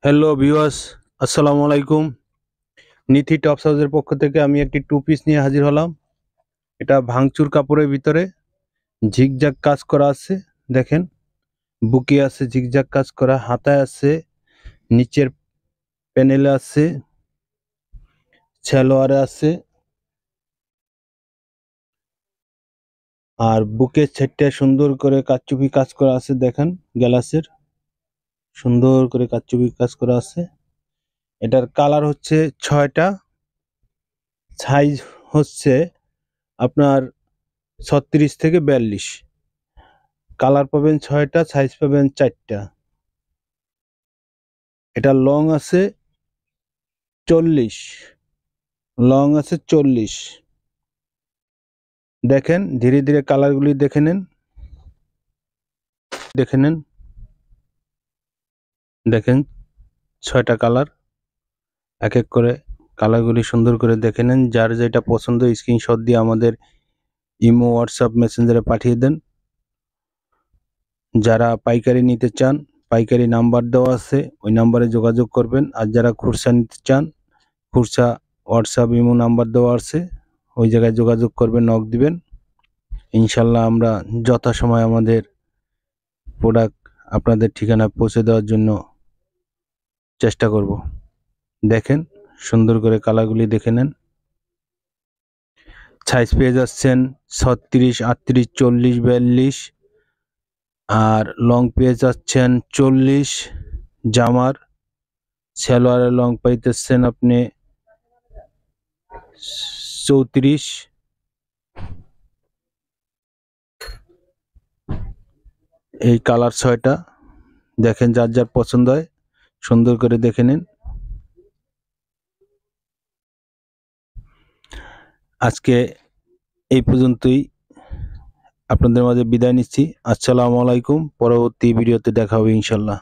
Hello viewers, আসসালামু আলাইকুম। নিথি tops হাউসের পক্ষ থেকে আমি একটি টু পিস নিয়ে হাজির হলাম। এটা ভাঙচুর কাপড়ের ভিতরে ঝিকঝাক কাজ করা আছে। দেখেন, বুকে আছে ঝিকঝাক কাজ করা, হাতায় আছে, নিচের প্যানেলে আছে, সালোয়ারে আছে, আর বুকের সাইডটা সুন্দর করে কারচুপি কাজ করা আছে। দেখেন, গ্লাসের সুন্দর করে কারচুপি কাজ করা আছে। এটার কালার হচ্ছে 6টা, সাইজ হচ্ছে আপনার 36 থেকে 42। কালার পাবেন 6টা, সাইজ পাবেন 4টা। এটা লং আছে 40, লং আছে 40। দেখেন, ধীরে ধীরে কালারগুলি দেখে নেন, দেখে নেন। দেখেন 6টা কালার, এক এক করে কালারগুলি সুন্দর করে দেখে নেন। যার যেটা পছন্দ স্ক্রিনশট দিয়ে আমাদের ইমো, হোয়াটসঅ্যাপ, মেসেঞ্জারে পাঠিয়ে দেন। যারা পাইকারি নিতে চান, পাইকারি নাম্বার দেওয়া আছে, ওই নাম্বারে যোগাযোগ করবেন। আর যারা খুচরা নিতে চান, খুচরা হোয়াটসঅ্যাপ, ইমো নাম্বার দেওয়া আছে, ওই জায়গায় যোগাযোগ করবেন, নক দিবেন। ইনশাল্লাহ আমরা যথাসময়ে আমাদের প্রোডাক্ট আপনাদের ঠিকানায় পৌঁছে দেওয়ার জন্য চেষ্টা করব। দেখেন, সুন্দর করে কালারগুলি দেখে নেন। সাইজ পেয়ে যাচ্ছেন 36, 38, 40, 42, আর লং পেয়ে যাচ্ছেন 40। জামার সালোয়ারের লং পাইতেছেন আপনি 34। এই কালার 6টা। দেখেন, যার যার পছন্দ হয় সুন্দর করে দেখে নিন। আজকে এই পর্যন্তই, আপনাদের মাঝে বিদায় নিচ্ছি। আসসালামু আলাইকুম। পরবর্তী ভিডিওতে দেখা হবে ইনশাল্লাহ।